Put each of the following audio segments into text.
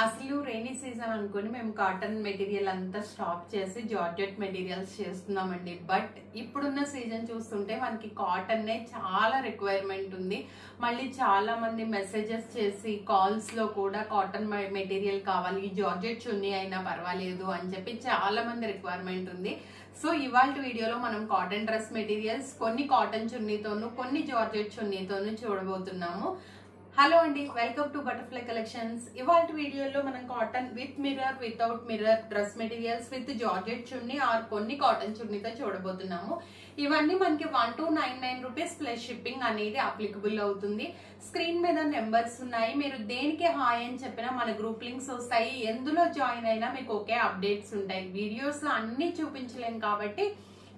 అసలు rainy season అనుకుని మేము కాటన్ మెటీరియల్ అంతా స్టాప్ చేసి జార్జెట్ మెటీరియల్స్ చేస్తున్నామండి. బట్ ఇప్పుడున్న సీజన్ చూస్తుంటే మనకి కాటన్నే చాలా రిక్వైర్మెంట్ ఉంది. మళ్ళీ చాలా మంది మెసేజెస్ చేసి కాల్స్ లో కూడా కాటన్ మెటీరియల్ కావాలి, జార్జెట్ చున్నీ అయినా పర్వాలేదు అని చెప్పి చాలా మంది రిక్వైర్మెంట్ ఉంది. సో ఇవాళ వీడియోలో మనం కాటన్ డ్రెస్ మెటీరియల్స్ కొన్ని కాటన్ చున్నీతోను కొన్ని జార్జెట్ చున్నీతోను చూడబోతున్నాము. హలో అండి, వెల్కమ్ టు బటర్ఫ్లై కలెక్షన్స్. ఇవాళ వీడియోలో మనం cotton with mirror, without mirror dress materials with georgette chunni or కొన్ని కాటన్ చున్నీతో చూడబోతున్నాము. ఇవన్నీ మనకి 1299 రూపీస్ ప్లస్ షిప్పింగ్ అనేది అప్లికబుల్ అవుతుంది. స్క్రీన్ మీద నెంబర్స్ ఉన్నాయి, మీరు దేనికి హాయ్ అని చెప్పినా మన గ్రూప్ లింక్స్ వస్తాయి. ఎందులో జాయిన్ అయినా మీకు ఒకే అప్డేట్స్ ఉంటాయి. వీడియోస్ లో అన్ని చూపించలేం కాబట్టి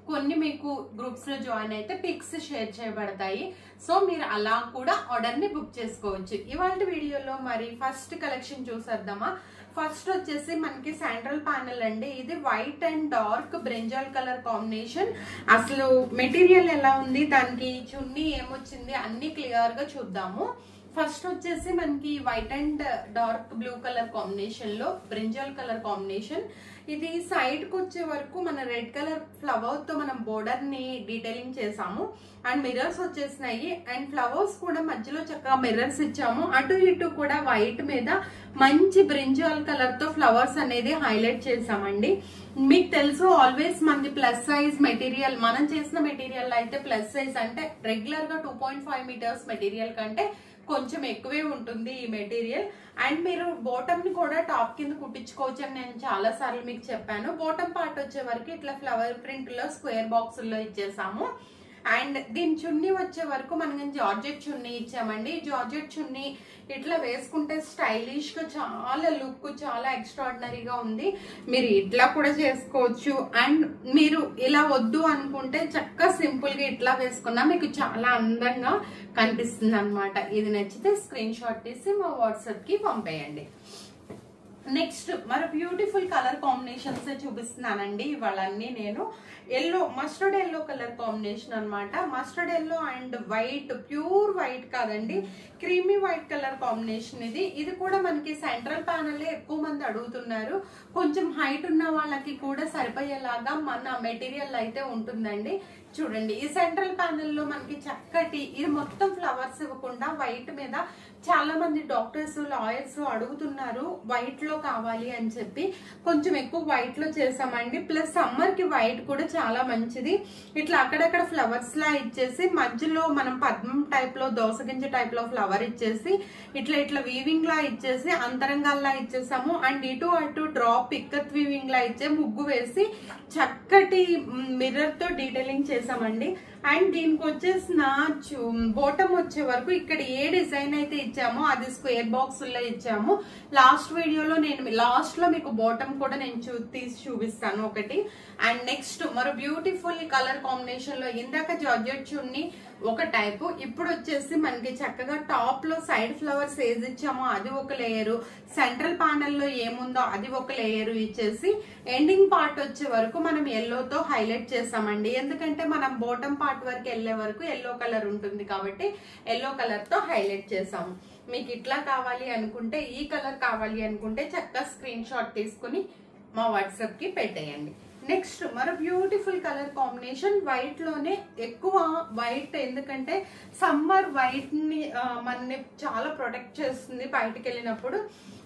కొన్ని మీకు గ్రూప్స్ లో జాయిన్ అయితే పిక్స్ షేర్ చేయబడతాయి. సో మీరు అలా కూడా ఆర్డర్ ని బుక్ చేసుకోవచ్చు. ఇవాళ వీడియోలో మరి ఫస్ట్ కలెక్షన్ చూసేద్దామా. ఫస్ట్ వచ్చేసి మనకి సెంట్రల్ ప్యానెల్ అండి. ఇది white and dark brinjal colour combination. అసలు మెటీరియల్ ఎలా ఉంది, దానికి చున్నీ ఏమొచ్చింది అన్ని క్లియర్ గా చూద్దాము. ఫస్ట్ వచ్చేసి మనకి white and dark blue colour combination లో బ్రింజాల్ కలర్ కాంబినేషన్. ఇది సైడ్ కు వచ్చే వరకు మన రెడ్ కలర్ ఫ్లవర్ తో మనం బోర్డర్ ని డీటెయిలింగ్ చేసాము. అండ్ మిర్రర్స్ వచ్చేసినాయి. అండ్ ఫ్లవర్స్ కూడా మధ్యలో చక్కగా మిర్రర్స్ ఇచ్చాము. అటు ఇటు కూడా వైట్ మీద మంచి బ్రింజాల్ కలర్ తో ఫ్లవర్స్ అనేది హైలైట్ చేసామండి. మీకు తెలుసు ఆల్వేస్ మనది ప్లస్ సైజ్ మెటీరియల్, మనం చేసిన మెటీరియల్ అయితే ప్లస్ సైజ్ అంటే రెగ్యులర్ గా 2.5 మీటర్స్ మెటీరియల్ కంటే కొంచెం ఎక్కువే ఉంటుంది ఈ మెటీరియల్. అండ్ మీరు బాటమ్ ని కూడా టాప్ కింద కుట్టించుకోవచ్చు అని నేను చాలా సార్లు మీకు చెప్పాను. బాటమ్ పార్ట్ వచ్చే వరకు ఇట్లా ఫ్లవర్ ప్రింట్ లో స్క్వేర్ బాక్స్ లో ఇచ్చేసాము. అండ్ దీని చున్నీ వచ్చే వరకు మనం జార్జెట్ చున్నీ ఇచ్చామండి. జార్జెట్ చున్నీ ఇట్లా వేసుకుంటే స్టైలిష్ గా చాలా లుక్, చాలా ఎక్స్ట్రాడినరీగా ఉంది. మీరు ఇట్లా కూడా చేసుకోవచ్చు. అండ్ మీరు ఇలా వద్దు అనుకుంటే చక్కగా సింపుల్ గా ఇట్లా వేసుకున్నా మీకు చాలా అందంగా కనిపిస్తుంది అనమాట. ఇది నచ్చితే స్క్రీన్ షాట్ తీసి మా వాట్సాప్ కి పంపేయండి. నెక్స్ట్ మరి బ్యూటిఫుల్ కలర్ కాంబినేషన్స్ చూపిస్తున్నానండి ఇవాళన్నీ నేను. Yellow, mustard yellow colour combination అనమాట. Mustard yellow and white, pure white కాదండి, క్రీమీ వైట్ కలర్ కాంబినేషన్ ఇది. ఇది కూడా మనకి సెంట్రల్ ప్యానెల్ ఎక్కువ మంది అడుగుతున్నారు. కొంచెం హైట్ ఉన్న వాళ్ళకి కూడా సరిపోయేలాగా మన మెటీరియల్ అయితే ఉంటుందండి. చూడండి, ఈ సెంట్రల్ ప్యానెల్ లో మనకి చక్కటి, ఇది మొత్తం ఫ్లవర్స్ ఇవ్వకుండా వైట్ మీద చాలా మంది డాక్టర్స్, లాయర్స్ అడుగుతున్నారు వైట్ లో కావాలి అని చెప్పి కొంచెం ఎక్కువ వైట్ లో చేసామండి. ప్లస్ సమ్మర్ కి వైట్ కూడా చాలా మంచిది. ఇట్లా అక్కడక్కడ ఫ్లవర్స్ లా ఇచ్చేసి మధ్యలో మనం పద్మం టైప్ లో, దోసగింజ టైప్ లో ఫ్లవర్ ఇచ్చేసి ఇట్లా ఇట్లా వీవింగ్ లా ఇచ్చేసి అంతరంగాల్లా ఇచ్చేసాము. అండ్ ఇటు అటు డ్రాప్ ఇక్కత్ వీవింగ్ లా ఇచ్చే ముగ్గు వేసి చక్కటి మిర్రర్ తో డీటెయిలింగ్ చేసామండి. అండ్ దీనికి వచ్చేసిన బోటమ్ వచ్చే వరకు ఇక్కడ ఏ డిజైన్ అయితే ఇచ్చామో అది స్క్వేర్ బాక్స్ లో ఇచ్చాము. లాస్ట్ వీడియోలో నేను లాస్ట్ లో మీకు బోటమ్ కూడా నేను తీసి చూపిస్తాను ఒకటి. అండ్ నెక్స్ట్ మరో బ్యూటిఫుల్ కలర్ కాంబినేషన్ లో ఇందాక జార్జెట్ చున్నీ ఒక టైపు, ఇప్పుడు వచ్చేసి మనకి చక్కగా టాప్ లో సైడ్ ఫ్లవర్స్ ఏది ఇచ్చామో అది ఒక లేయరు, సెంట్రల్ ప్యానెల్ లో ఏముందో అది ఒక లేయరు ఇచ్చేసి ఎండింగ్ పార్ట్ వచ్చే వరకు మనం ఎల్లోతో హైలైట్ చేసామండి. ఎందుకంటే మనం బాటమ్ పార్ట్ వరకు వెళ్లే వరకు ఎల్లో కలర్ ఉంటుంది కాబట్టి ఎల్లో కలర్ తో హైలైట్ చేసాము. మీకు ఇట్లా కావాలి అనుకుంటే, ఈ కలర్ కావాలి అనుకుంటే చక్కగా స్క్రీన్ షాట్ తీసుకుని మా వాట్సాప్ కి పెట్టేయండి. నెక్స్ట్ మరో బ్యూటిఫుల్ కలర్ కాంబినేషన్, వైట్ లోనే ఎక్కువ వైట్, ఎందుకంటే సమ్మర్ వైట్ ని మనని చాలా ప్రొటెక్ట్ చేస్తుంది బయటకు వెళ్ళినప్పుడు.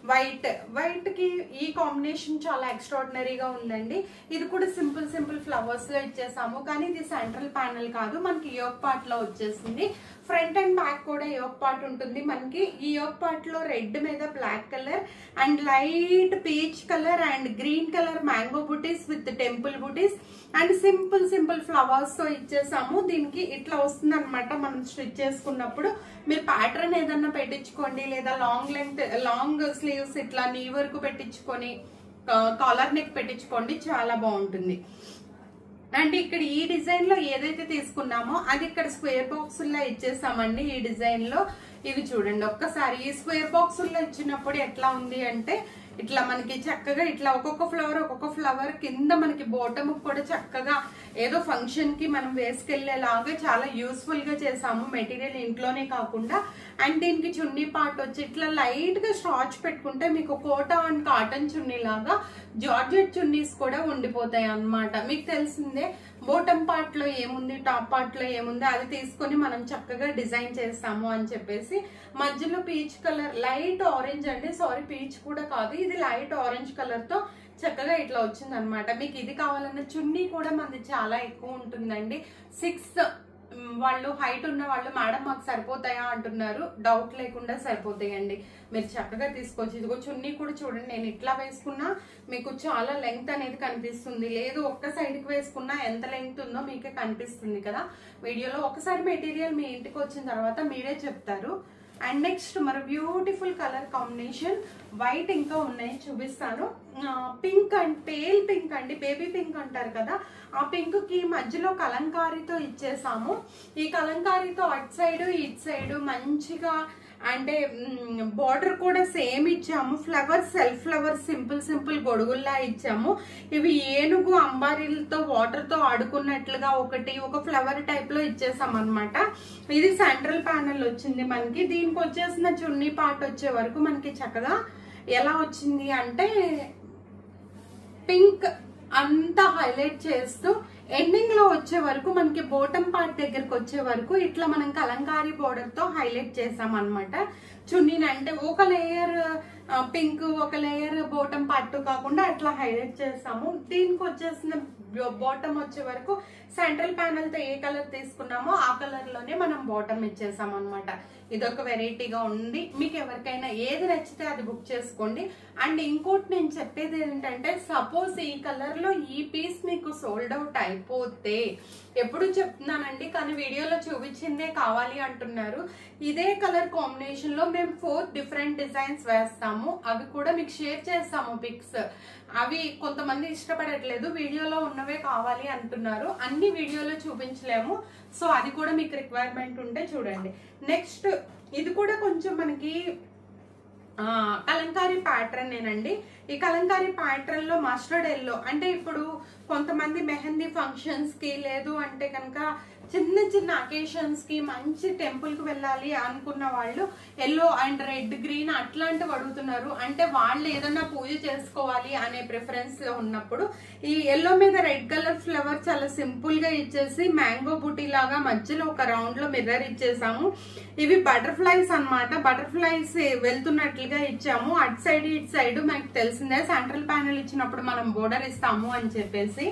వైట్ కి ఈ కాంబినేషన్ చాలా ఎక్స్ట్రాడినరీగా ఉందండి. ఇది కూడా సింపుల్ సింపుల్ ఫ్లవర్స్ లో ఇచ్చేసాము. కానీ ఇది సెంట్రల్ ప్యానెల్ కాదు, మనకి యోక్ పార్ట్ లో వచ్చేసింది. ఫ్రంట్ అండ్ బ్యాక్ కూడా యోక్ పార్ట్ ఉంటుంది మనకి. ఈ యోక్ పార్ట్ లో రెడ్ మీద black colour and light peach colour and green colour mango butis with temple butis and simple flowers తో ఇచ్చేసాము. దీనికి ఇట్లా వస్తుంది అనమాట. మనం స్టిచ్ చేసుకున్నప్పుడు మీరు ప్యాటర్న్ ఏదన్నా పెట్టించుకోండి, లేదా లాంగ్ స్లీవ్స్ ఇట్లా నీ వరకు పెట్టించుకొని కాలర్ నెక్ పెట్టించుకోండి, చాలా బాగుంటుంది. అండ్ ఇక్కడ ఈ డిజైన్ లో ఏదైతే తీసుకున్నామో అది ఇక్కడ స్క్వేర్ బాక్స్ లా ఇచ్చేసామండి. ఈ డిజైన్ లో ఇది చూడండి ఒక్కసారి ఈ స్క్వేర్ బాక్సుల్లో ఇచ్చినప్పుడు ఎట్లా ఉంది అంటే ఇట్లా మనకి చక్కగా ఇట్లా ఒక్కొక్క ఫ్లవర్ కింద మనకి బాటమ్ కూడా చక్కగా ఏదో ఫంక్షన్ కి మనం వేసుకెళ్లేలాగా చాలా యూస్ఫుల్ గా చేసాము. మెటీరియల్ ఇంట్లోనే కాకుండా అండ్ దీనికి చున్నీ పార్ట్ వచ్చి ఇట్లా లైట్ గా స్టార్చ్ పెట్టుకుంటే మీకు కోటా అండ్ కాటన్ చున్నీ లాగా జార్జెట్ చున్నీస్ కూడా ఉండిపోతాయి అన్నమాట. మీకు తెలిసిందే బాటమ్ పార్ట్ లో ఏముంది, టాప్ పార్ట్ లో ఏముంది అది తీసుకొని మనం చక్కగా డిజైన్ చేస్తాము అని చెప్పేసి మధ్యలో పీచ్ కలర్ లైట్ ఆరెంజ్ అండి, సారీ పీచ్ కూడా కాదు, ఇది లైట్ ఆరెంజ్ కలర్ తో చక్కగా ఇట్లా వచ్చింది అనమాట. మీకు ఇది కావాలన్న చున్నీ కూడా మనది చాలా ఎక్కువ ఉంటుందండి. 6 వాళ్ళు హైట్ ఉన్న వాళ్ళు మేడం మాకు సరిపోతాయా అంటున్నారు. డౌట్ లేకుండా సరిపోతాయండి, మీరు చక్కగా తీసుకోవచ్చు. ఇదిగో చున్నీ కూడా చూడండి, నేను ఇట్లా వేసుకున్నా మీకు చాలా లెంగ్త్ అనేది కనిపిస్తుంది, లేదు ఒక్క సైడ్కి వేసుకున్నా ఎంత లెంగ్త్ ఉందో మీకే కనిపిస్తుంది కదా వీడియోలో. ఒకసారి మెటీరియల్ మీ ఇంటికి వచ్చిన తర్వాత మీరే చెప్తారు. అండ్ నెక్స్ట్ మరి బ్యూటిఫుల్ కలర్ కాంబినేషన్ వైట్ ఇంకా ఉన్నాయి చూపిస్తాను. పింక్ అండ్ పేల్ పింక్ అండి, బేబీ పింక్ అంటారు కదా, ఆ పింక్ కి మధ్యలో కలంకారీతో ఇచ్చేసాము. ఈ కలంకారీతో అటు సైడ్ ఇటు సైడ్ మంచిగా అంటే బార్డర్ కూడా సేమ్ ఇచ్చాము. ఫ్లవర్స్ సెల్ఫ్ ఫ్లవర్స్ సింపుల్ గొడుగుల్లా ఇచ్చాము. ఇవి ఏనుగు అంబారీలతో వాటర్ తో ఆడుకున్నట్లుగా ఒక ఫ్లవర్ టైప్ లో ఇచ్చేసాం అనమాట. ఇది సెంట్రల్ ప్యానల్ వచ్చింది మనకి. దీనికి వచ్చేసిన చున్నీ పార్ట్ వచ్చే వరకు మనకి చక్కగా ఎలా వచ్చింది అంటే పింక్ అంతా హైలైట్ చేస్తూ ఎండింగ్ లో వచ్చే వరకు మనకి బాటమ్ పార్ట్ దగ్గరకు వచ్చే వరకు ఇట్లా మనం కలంకారీ బోర్డర్ తో హైలైట్ చేసాం అనమాట. చున్నీని అంటే ఒక లేయర్ పింక్ ఒక లేయర్ బాటమ్ పార్ట్ కాకుండా అట్లా హైలైట్ చేసాము. దీనికి వచ్చేసిన బాటమ్ వచ్చే వరకు సెంట్రల్ ప్యానల్ తో ఏ కలర్ తీసుకున్నామో ఆ కలర్ లోనే మనం బాటమ్ ఇచ్చేసాం అనమాట. ఇదొక వెరైటీగా ఉంది. మీకు ఎవరికైనా ఏది నచ్చితే అది బుక్ చేసుకోండి. అండ్ ఇంకోటి నేను చెప్పేది ఏంటంటే సపోజ్ ఈ కలర్ లో ఈ పీస్ మీకు సోల్డ్ అవుట్ అయిపోతే, ఎప్పుడు చెప్తున్నానండి కానీ వీడియోలో చూపించిందే కావాలి అంటున్నారు, ఇదే కలర్ కాంబినేషన్ లో మేము 4 డిఫరెంట్ డిజైన్స్ వేస్తాము. అవి కూడా మీకు షేర్ చేస్తాము పిక్స్. అవి కొంతమంది ఇష్టపడట్లేదు, వీడియోలో ఉన్నవే కావాలి అంటున్నారు, అన్ని వీడియోలో చూపించలేము. సో అది కూడా మీకు రిక్వైర్మెంట్ ఉంటే చూడండి. నెక్స్ట్ ఇది కూడా కొంచెం మనకి కలంకారీ ప్యాటర్న్ ఏనండి. ఈ కలంకారీ ప్యాటర్న్ లో మస్టర్డ్ ఎల్లో అంటే ఇప్పుడు కొంతమంది మెహందీ ఫంక్షన్స్ కి లేదు అంటే కనుక చిన్న అకేషన్స్ కి మంచి టెంపుల్ కి వెళ్ళాలి అనుకున్న వాళ్ళు ఎల్లో అండ్ రెడ్ గ్రీన్ అట్లాంటివి అడుగుతున్నారు. అంటే వాళ్ళు ఏదన్నా పూజ చేసుకోవాలి అనే ప్రిఫరెన్స్ లో ఉన్నప్పుడు ఈ ఎల్లో మీద రెడ్ కలర్ ఫ్లవర్ చాలా సింపుల్ గా ఇచ్చేసి మ్యాంగో బుటీ లాగా మధ్యలో ఒక రౌండ్ లో మిర్రర్ ఇచ్చేసాము. ఇవి బటర్ఫ్లైస్ అన్నమాట, బటర్ఫ్లైస్ వెళ్తున్నట్లుగా ఇచ్చాము. అటు సైడ్ ఇటు సైడ్ మనకు తెలిసిందే సెంట్రల్ ప్యానల్ ఇచ్చినప్పుడు మనం బోర్డర్ ఇస్తాము అని చెప్పేసి.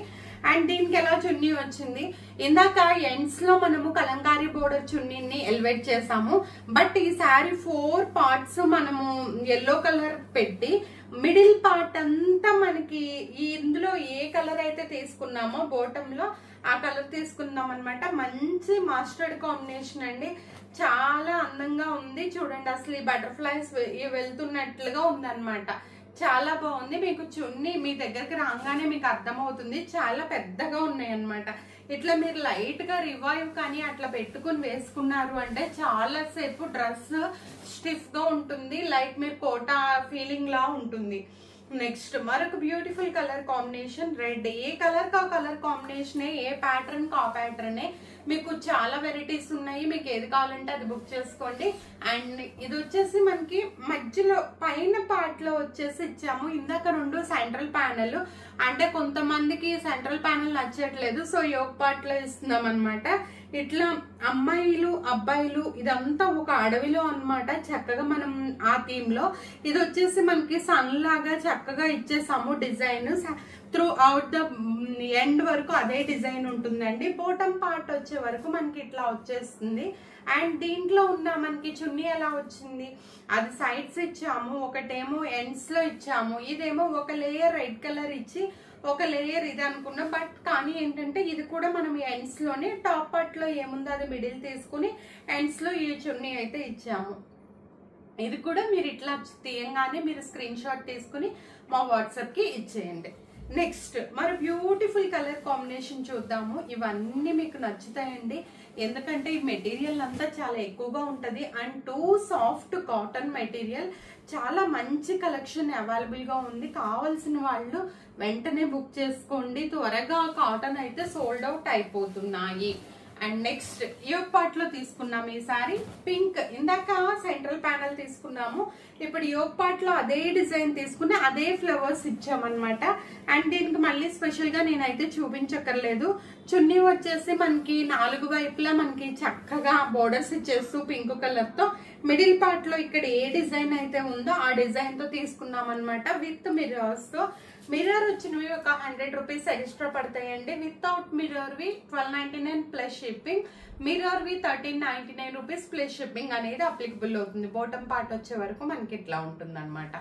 అండ్ దీనికి ఎలా చున్నీ వచ్చింది, ఇందాక ఎండ్స్ లో మనము కలంకారీ బోర్డర్ చున్నీని ఎలివేట్ చేసాము. బట్ ఈ శారీ 4 పార్ట్స్ మనము ఎల్లో కలర్ పెట్టి మిడిల్ పార్ట్ అంతా మనకి ఇందులో ఏ కలర్ అయితే తీసుకున్నామో బాటమ్ లో ఆ కలర్ తీసుకుందాం అనమాట. మంచి మస్టర్డ్ కాంబినేషన్ అండి, చాలా అందంగా ఉంది చూడండి. అసలు ఈ బటర్ఫ్లైస్ వెళ్తున్నట్లుగా ఉందన్నమాట, చాలా బాగుంది. మీకు చున్నీ మీ దగ్గరికి రాగానే మీకు అర్థమవుతుంది, చాలా పెద్దగా ఉన్నాయి అన్నమాట. ఇట్లా మీరు లైట్ గా రివైవ్ కానీ అట్లా పెట్టుకుని వేసుకున్నారు అంటే చాలా సేపు డ్రెస్ స్టిఫ్ గా ఉంటుంది, లైక్ మీరు కోటా ఫీలింగ్ లా ఉంటుంది. నెక్స్ట్ మరొక బ్యూటిఫుల్ కలర్ కాంబినేషన్ రెడ్. ఏ కలర్ కా కలర్ కాంబినేషన్, ఏ ప్యాటర్న్ కా ప్యాటర్నే. మీకు చాలా వెరైటీస్ ఉన్నాయి, మీకు ఏది కావాలంటే అది బుక్ చేసుకోండి. అండ్ ఇది వచ్చేసి మనకి మధ్యలో పైన పార్ట్ లో వచ్చేసి ఇచ్చాము. ఇందాక 2 సెంట్రల్ ప్యానల్, అంటే కొంతమందికి సెంట్రల్ ప్యానల్ నచ్చట్లేదు, సో యోగ్ పార్ట్ లో ఇస్తున్నాం అనమాట. ఇట్లా అమ్మాయిలు అబ్బాయిలు ఇదంతా ఒక అడవిలో అన్నమాట. చక్కగా మనం ఆ థీమ్ లో ఇది వచ్చేసి మనకి సన్ లాగా చక్కగా ఇచ్చేసాము. Design throughout the end వరకు అదే డిజైన్ ఉంటుందండి. బాటమ్ పార్ట్ వచ్చే వరకు మనకి ఇట్లా వచ్చేస్తుంది. అండ్ దీంట్లో ఉన్న మనకి చున్నీ ఎలా వచ్చింది, అది సైడ్స్ ఇచ్చాము, ఒకటేమో ఎండ్స్ లో ఇచ్చాము, ఇదేమో ఒక లేయర్ రెడ్ కలర్ ఇచ్చి ఒక లేయర్ ఇది అనుకున్నాం. బట్ కానీ ఏంటంటే ఇది కూడా మనం ఎండ్స్ లోనే టాప్ పార్ట్ లో ఏముందో అది మిడిల్ తీసుకుని ఎండ్స్ లో ఈ చున్నీ అయితే ఇచ్చాము. ఇది కూడా మీరు ఇట్లా తీయంగానే మీరు స్క్రీన్ షాట్ తీసుకుని మా వాట్సాప్ కి ఇచ్చేయండి. నెక్స్ట్ మరి బ్యూటిఫుల్ కలర్ కాంబినేషన్ చూద్దాము. ఇవన్నీ మీకు నచ్చుతాయండి, ఎందుకంటే ఈ మెటీరియల్ అంతా చాలా ఎక్కువగా ఉంటుంది and two soft cotton material. చాలా మంచి కలెక్షన్ అవైలబుల్ గా ఉంది. కావాల్సిన వాళ్ళు వెంటనే బుక్ చేసుకోండి, త్వరగా కాటన్ అయితే సోల్డ్ అవుట్ అయిపోతున్నాయి. అండ్ నెక్స్ట్ యోగ్ పార్ట్ లో తీసుకున్నాము ఈ సారీ పింక్. ఇందాక సెంట్రల్ ప్యానల్ తీసుకున్నాము, ఇప్పుడు యోగ్ పార్ట్ లో అదే డిజైన్ తీసుకుని అదే ఫ్లవర్స్ ఇచ్చామన్నమాట. అండ్ దీనికి మళ్ళీ స్పెషల్ గా నేనైతే చూపించక్కర్లేదు. చున్నీ వచ్చేసి మనకి 4 వైపులా మనకి చక్కగా బోర్డర్స్ ఇచ్చేస్తూ పింక్ కలర్ తో మిడిల్ పార్ట్ లో ఇక్కడ ఏ డిజైన్ అయితే ఉందో ఆ డిజైన్ తో తీసుకున్నాం అనమాట. విత్ మిర్రర్స్ తో. మిర్రర్ వచ్చినవి ఒక 100 రూపీస్ ఎక్స్ట్రా పడతాయండి. వితౌట్ మిర్రర్ వి 1299 ప్లస్ షిప్పింగ్, మిర్రర్ వి 1399 రూపీస్ ప్లస్ షిప్పింగ్ అనేది అప్లికబుల్ అవుతుంది. బాటమ్ పార్ట్ వచ్చే వరకు మనకి ఇట్లా ఉంటుంది అనమాట.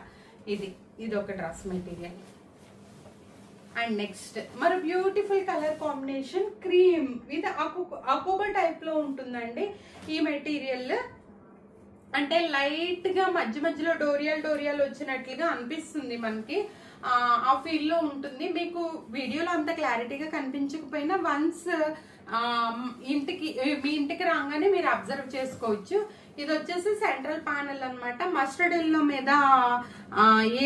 ఇది ఒక డ్రెస్ మెటీరియల్. అండ్ నెక్స్ట్ మరి బ్యూటిఫుల్ కలర్ కాంబినేషన్ క్రీమ్, ఇది అకోబా టైప్ లో ఉంటుందండి ఈ మెటీరియల్. అంటే లైట్ గా మధ్యలో డోరియల్ వచ్చినట్లుగా అనిపిస్తుంది మనకి, ఆ ఫీల్ లో ఉంటుంది. మీకు వీడియోలో అంత క్లారిటీగా కనిపించకపోయినా వన్స్ మీ ఇంటికి రాగానే మీరు అబ్జర్వ్ చేసుకోవచ్చు. ఇది వచ్చేసి సెంట్రల్ ప్యానెల్ అనమాట. మస్టర్డ్ ఎల్లో మీద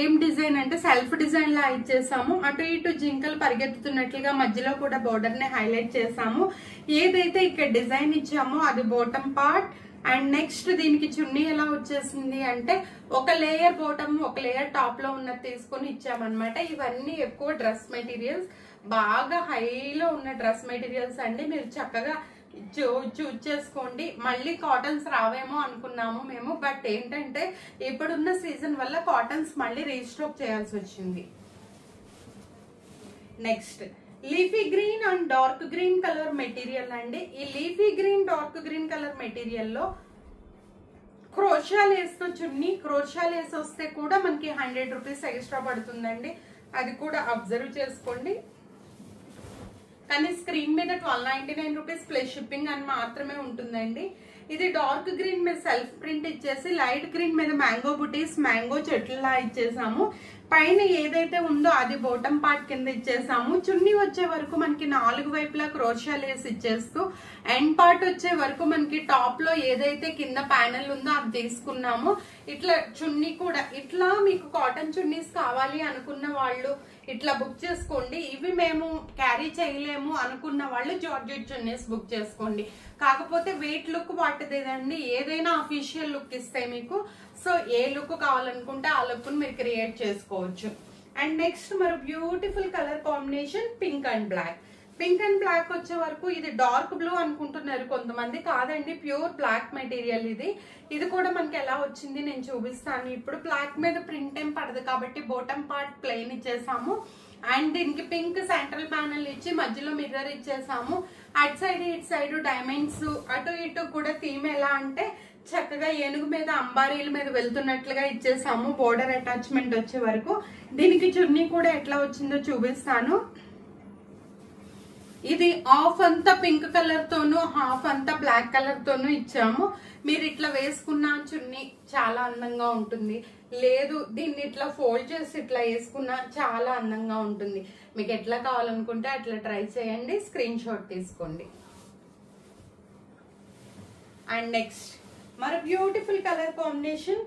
ఏం డిజైన్ అంటే సెల్ఫ్ డిజైన్ లా ఇచ్చేసాము. అటు ఇటు జింకలు పరిగెత్తుతున్నట్లుగా మధ్యలో కూడా బోర్డర్ ని హైలైట్ చేసాము. ఏదైతే ఇక్కడ డిజైన్ ఇచ్చామో అది బాటమ్ పార్ట్. అండ్ నెక్స్ట్ దీనికి చున్నీ ఎలా వచ్చేసింది అంటే ఒక లేయర్ బాటమ్ ఒక లేయర్ టాప్ లో ఉన్నది తీసుకొని ఇచ్చామన్నమాట. ఇవన్నీ ఎక్కువ డ్రెస్ మెటీరియల్స్, బాగా హైలో ఉన్న డ్రెస్ మెటీరియల్స్ అండి. మీరు చక్కగా చూజ్ చేసుకోండి. మళ్ళీ కాటన్స్ రావేమో అనుకున్నాము మేము, బట్ ఏంటంటే ఇప్పుడున్న సీజన్ వల్ల కాటన్స్ మళ్ళీ రీస్టాక్ చేయాల్సి వచ్చింది. Next leafy green and dark green colour material అండి. ఈ leafy green dark green colour material లో క్రోషా లేస్ తో చున్నీ, క్రోషా లేస్ వస్తే కూడా మనకి 100 రూపీస్ ఎక్స్ట్రా పడుతుందండి, అది కూడా అబ్జర్వ్ చేసుకోండి. కానీ స్క్రీన్ మీద 1299 రూపీస్ ప్లస్ షిప్పింగ్ అని మాత్రమే ఉంటుందండి. ఇది డార్క్ గ్రీన్ మీద సెల్ఫ్ ప్రింట్ ఇచ్చేసి లైట్ గ్రీన్ మీద మ్యాంగో బుటీస్, మ్యాంగో చెట్లులా ఇచ్చేసాము. పైన ఏదైతే ఉందో అది బాటమ్ పార్ట్ కింద ఇచ్చేసాము. చున్నీ వచ్చే వరకు మనకి 4 వైపులా క్రోషా లేస్ ఇచ్చేస్తూ ఎండ్ పార్ట్ వచ్చే వరకు మనకి టాప్ లో ఏదైతే కింద ప్యానెల్ ఉందో అది తీసుకున్నాము. ఇట్లా చున్నీ కూడా ఇట్లా మీకు కాటన్ చున్నీస్ కావాలి అనుకున్న వాళ్ళు ఇట్లా బుక్ చేసుకోండి. ఇవి మేము క్యారీ చేయలేము అనుకున్న వాళ్ళు జార్జెట్ చున్నీస్ బుక్ చేసుకోండి. కాకపోతే వెయిట్ లుక్ వాటిదేదండి, ఏదైనా అఫీషియల్ లుక్ ఇస్తాయి మీకు. సో ఏ లుక్ కావాలనుకుంటే ఆ లుక్ మీరు క్రియేట్ చేసుకోవచ్చు. అండ్ నెక్స్ట్ మరి beautiful colour combination pink and black. Pink and black వచ్చే వరకు ఇది డార్క్ బ్లూ అనుకుంటున్నారు కొంతమంది, కాదండి ప్యూర్ బ్లాక్ మెటీరియల్ ఇది. ఇది కూడా మనకి ఎలా వచ్చింది నేను చూపిస్తాను. ఇప్పుడు బ్లాక్ మీద ప్రింట్ ఏం పడదు కాబట్టి బాటమ్ పార్ట్ ప్లెయిన్ ఇచ్చేసాము. అండ్ దీనికి పింక్ సెంట్రల్ ప్యానల్ ఇచ్చి మధ్యలో మిర్రర్ ఇచ్చేసాము. అటు సైడ్ ఇటు సైడ్ డైమండ్స్, అటు ఇటు కూడా థీమ్ ఎలా అంటే చక్కగా ఏనుగు మీద అంబారీల మీద వెళ్తున్నట్లుగా ఇచ్చేసాము బోర్డర్ అటాచ్మెంట్ వచ్చే వరకు. దీనికి చున్నీ కూడా ఎట్లా వచ్చిందో చూపిస్తాను. ఇది హాఫ్ అంతా పింక్ కలర్ తోను హాఫ్ అంతా బ్లాక్ కలర్ తోను ఇచ్చాము. మీరు ఇట్లా వేసుకున్న చున్నీ చాలా అందంగా ఉంటుంది, లేదు దీన్ని ఇట్లా ఫోల్డ్ చేసి ఇట్లా వేసుకున్నా చాలా అందంగా ఉంటుంది. మీకు ఎట్లా కావాలనుకుంటే అట్లా ట్రై చేయండి, స్క్రీన్ షాట్ తీసుకోండి. అండ్ నెక్స్ట్ మరి beautiful colour combination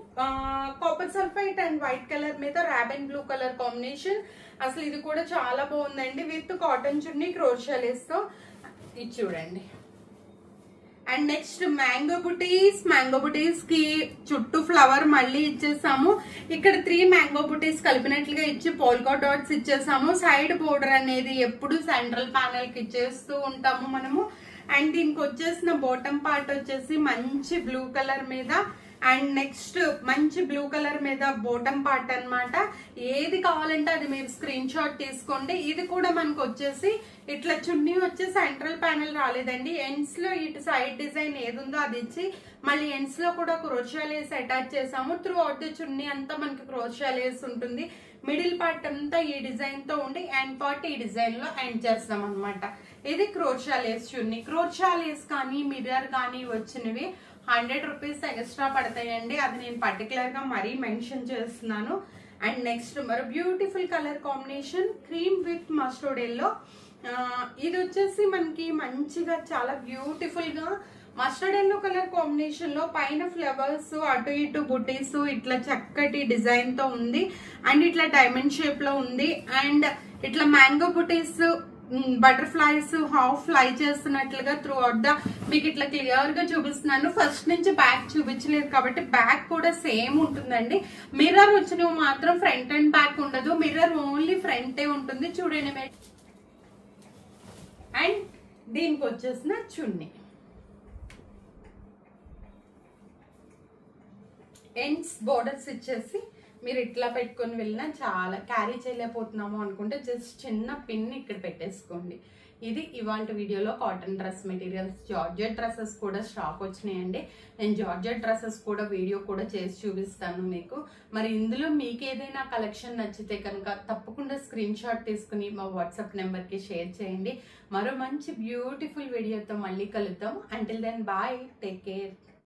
copper sulphite and white colour మీద రాబెన్ బ్లూ కలర్ కాంబినేషన్. అసలు ఇది కూడా చాలా బాగుందండి. With cotton chunni crochet lace తో ఇది చూడండి. అండ్ నెక్స్ట్ మ్యాంగో బుటీస్ కి చుట్టూ ఫ్లవర్ మళ్ళీ ఇచ్చేసాము. ఇక్కడ 3 మ్యాంగో బుటీస్ కలిపినట్లుగా ఇచ్చి పోల్కా డాట్స్ ఇచ్చేసాము. సైడ్ బోర్డర్ అనేది ఎప్పుడు సెంట్రల్ ప్యానెల్ కి ఇచ్చేస్తూ ఉంటాము మనము. అండ్ దీనికి వచ్చేసిన బాటమ్ పార్ట్ వచ్చేసి మంచి బ్లూ కలర్ మీద అండ్ నెక్స్ట్ మంచి బ్లూ కలర్ మీద బాటమ్ పార్ట్ అన్నమాట. ఏది కావాలంటే అది మీరు స్క్రీన్ షాట్ తీసుకోండి. ఇది కూడా మనకు వచ్చేసి ఇట్లా చున్నీ వచ్చి సెంట్రల్ ప్యానెల్ రాలేదండి. ఎండ్స్ లో ఇటు సైడ్ డిజైన్ ఏది ఉందో అది ఇచ్చి మళ్ళీ ఎండ్స్ లో కూడా క్రోషా లేస్ అటాచ్ చేసాము. త్రూ అవుట్ ది చున్నీ అంతా మనకి క్రోషా లేస్ ఉంటుంది. మిడిల్ పార్ట్ అంతా ఈ డిజైన్ తో ఉండి ఎండ్ పార్ట్ ఈ డిజైన్ లో ఎండ్ చేస్తాం అనమాట. ఇది క్రోషా లేస్ చున్నీ. క్రోషా లేస్ కానీ మిర్రర్ కానీ వచ్చినవి 100 రూపీస్ ఎక్స్ట్రా పడతాయండి. అది నేను పర్టికులర్ గా మరీ మెన్షన్ చేస్తున్నాను. అండ్ నెక్స్ట్ మరి beautiful colour combination cream with mustard yellow. ఇది వచ్చేసి మనకి మంచిగా చాలా బ్యూటిఫుల్ గా మస్టర్డ్ ఎల్లో కలర్ కాంబినేషన్ లో పైన ఫ్లవర్స్ అటు ఇటు బుటీస్ ఇట్లా చక్కటి డిజైన్ తో ఉంది. అండ్ ఇట్లా డైమండ్ షేప్ లో ఉంది. అండ్ ఇట్లా మ్యాంగో బుటీస్ బటర్ఫ్లైస్ హాఫ్ ఫ్లై చేస్తున్నట్లుగా త్రూ అవుట్ ద మీకు ఇట్లా క్లియర్ గా చూపిస్తున్నాను. ఫస్ట్ నుంచి బ్యాక్ చూపించలేదు కాబట్టి బ్యాక్ కూడా సేమ్ ఉంటుందండి. మిర్రర్ వచ్చినవి మాత్రం ఫ్రంట్ అండ్ బ్యాక్ ఉండదు, మిర్రర్ ఓన్లీ ఫ్రంటే ఉంటుంది. చూడండి. అండ్ దీనికి వచ్చేసిన చున్నీ ఎండ్స్ బోర్డర్స్ ఇచ్చేసి మీరు ఇట్లా పెట్టుకొని వెళ్ళినా చాలా క్యారీ చేయలేకపోతున్నాము అనుకుంటే జస్ట్ చిన్న పిన్ ఇక్కడ పెట్టేసుకోండి. ఇది ఇవాళ వీడియోలో cotton dress materials. Georgette dresses కూడా స్టాక్ వచ్చినాయండి. నేను జార్జెట్ డ్రెస్సెస్ కూడా వీడియో కూడా చేసి చూపిస్తాను మీకు. మరి ఇందులో మీకు ఏదైనా కలెక్షన్ నచ్చితే కనుక తప్పకుండా స్క్రీన్ షాట్ తీసుకుని మా వాట్సాప్ నెంబర్కి షేర్ చేయండి. మరో మంచి బ్యూటిఫుల్ వీడియోతో మళ్ళీ కలుద్దాం. Until then bye, take care.